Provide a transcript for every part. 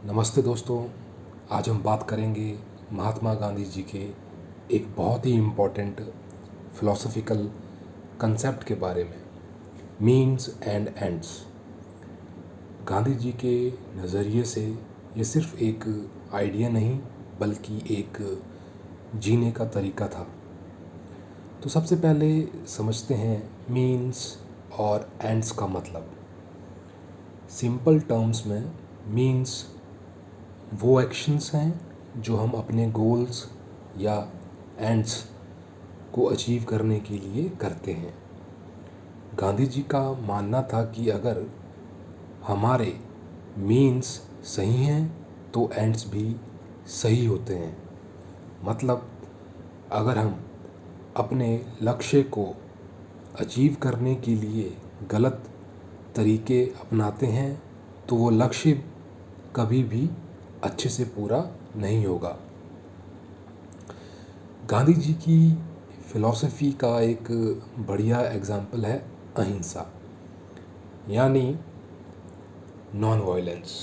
नमस्ते दोस्तों। आज हम बात करेंगे महात्मा गांधी जी के एक बहुत ही इम्पोर्टेंट फ़िलॉसफ़िकल कंसेप्ट के बारे में, means and ends. Gandhi ji के नज़रिए से ये सिर्फ़ एक आइडिया नहीं बल्कि एक जीने का तरीका था। तो सबसे पहले समझते हैं मीन्स और एंड्स का मतलब। सिंपल टर्म्स में मीन्स वो एक्शंस हैं जो हम अपने गोल्स या एंड्स को अचीव करने के लिए करते हैं। गांधी जी का मानना था कि अगर हमारे मीन्स सही हैं तो एंड्स भी सही होते हैं। मतलब अगर हम अपने लक्ष्य को अचीव करने के लिए गलत तरीके अपनाते हैं तो वो लक्ष्य कभी भी अच्छे से पूरा नहीं होगा। गांधी जी की फ़िलॉसफ़ी का एक बढ़िया एग्जाम्पल है अहिंसा, यानी नॉन वायलेंस।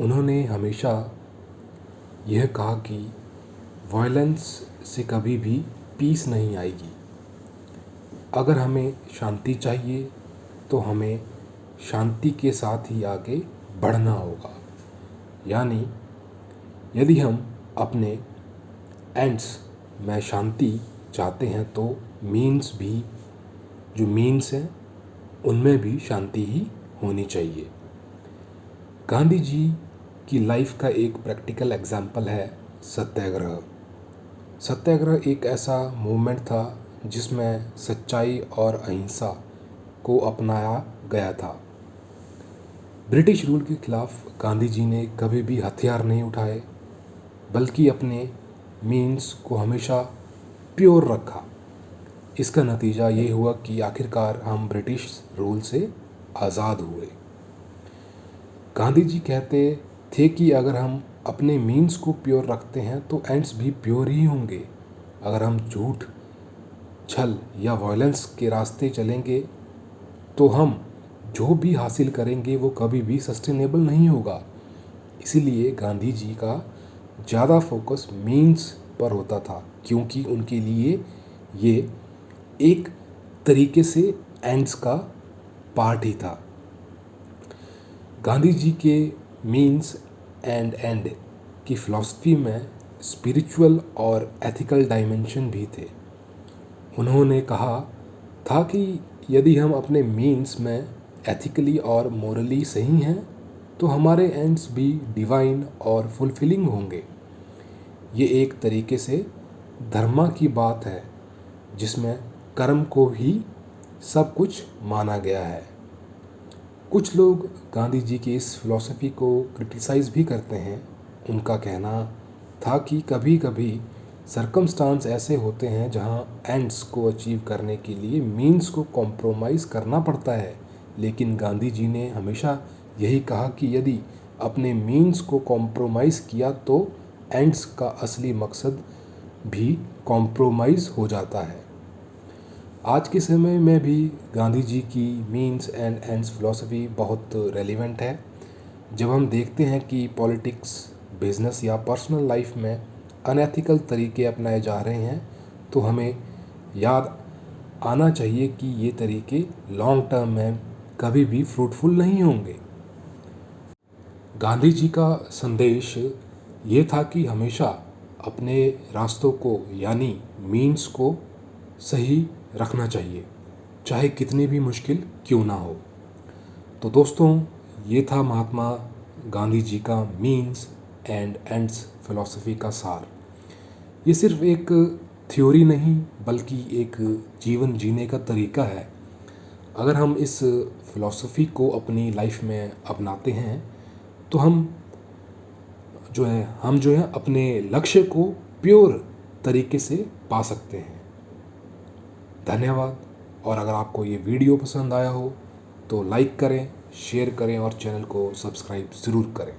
उन्होंने हमेशा यह कहा कि वायलेंस से कभी भी पीस नहीं आएगी। अगर हमें शांति चाहिए तो हमें शांति के साथ ही आगे बढ़ना होगा। यानी यदि हम अपने एंड्स में शांति चाहते हैं तो मीन्स भी, जो मीन्स हैं उनमें भी शांति ही होनी चाहिए। गांधी जी की लाइफ का एक प्रैक्टिकल एग्जाम्पल है सत्याग्रह। सत्याग्रह एक ऐसा मूवमेंट था जिसमें सच्चाई और अहिंसा को अपनाया गया था। ब्रिटिश रूल के खिलाफ गांधी जी ने कभी भी हथियार नहीं उठाए बल्कि अपने मीन्स को हमेशा प्योर रखा। इसका नतीजा ये हुआ कि आखिरकार हम ब्रिटिश रूल से आज़ाद हुए। गांधी जी कहते थे कि अगर हम अपने मीन्स को प्योर रखते हैं तो एंड्स भी प्योर ही होंगे। अगर हम झूठ, छल या वायलेंस के रास्ते चलेंगे तो हम जो भी हासिल करेंगे वो कभी भी सस्टेनेबल नहीं होगा। इसीलिए गांधी जी का ज़्यादा फोकस मीन्स पर होता था, क्योंकि उनके लिए ये एक तरीके से एंड्स का पार्ट ही था। गांधी जी के मीन्स एंड एंड की फ़िलॉसफ़ी में स्पिरिचुअल और एथिकल डायमेंशन भी थे। उन्होंने कहा था कि यदि हम अपने मीन्स में एथिकली और मोरली सही हैं तो हमारे एंड्स भी डिवाइन और फुलफिलिंग होंगे। ये एक तरीके से धर्मा की बात है जिसमें कर्म को ही सब कुछ माना गया है। कुछ लोग गांधी जी की इस फिलॉसफी को क्रिटिसाइज़ भी करते हैं। उनका कहना था कि कभी कभी सरकमस्टांस ऐसे होते हैं जहां एंड्स को अचीव करने के लिए मीन्स को कॉम्प्रोमाइज़ करना पड़ता है। लेकिन गांधी जी ने हमेशा यही कहा कि यदि अपने मीन्स को कॉम्प्रोमाइज़ किया तो एंड्स का असली मकसद भी कॉम्प्रोमाइज़ हो जाता है। आज के समय में भी गांधी जी की मीन्स एंड एंड्स फिलॉसफी बहुत रेलिवेंट है। जब हम देखते हैं कि पॉलिटिक्स, बिजनेस या पर्सनल लाइफ में अनएथिकल तरीके अपनाए जा रहे हैं तो हमें याद आना चाहिए कि ये तरीके लॉन्ग टर्म में कभी भी फ्रूटफुल नहीं होंगे। गांधी जी का संदेश ये था कि हमेशा अपने रास्तों को यानी मीन्स को सही रखना चाहिए, चाहे कितनी भी मुश्किल क्यों ना हो। तो दोस्तों, ये था महात्मा गांधी जी का मीन्स एंड एंड्स फिलॉसफी का सार। ये सिर्फ एक थ्योरी नहीं बल्कि एक जीवन जीने का तरीका है। अगर हम इस फिलॉसफी को अपनी लाइफ में अपनाते हैं तो हम जो है अपने लक्ष्य को प्योर तरीके से पा सकते हैं। धन्यवाद। और अगर आपको ये वीडियो पसंद आया हो तो लाइक करें, शेयर करें और चैनल को सब्सक्राइब ज़रूर करें।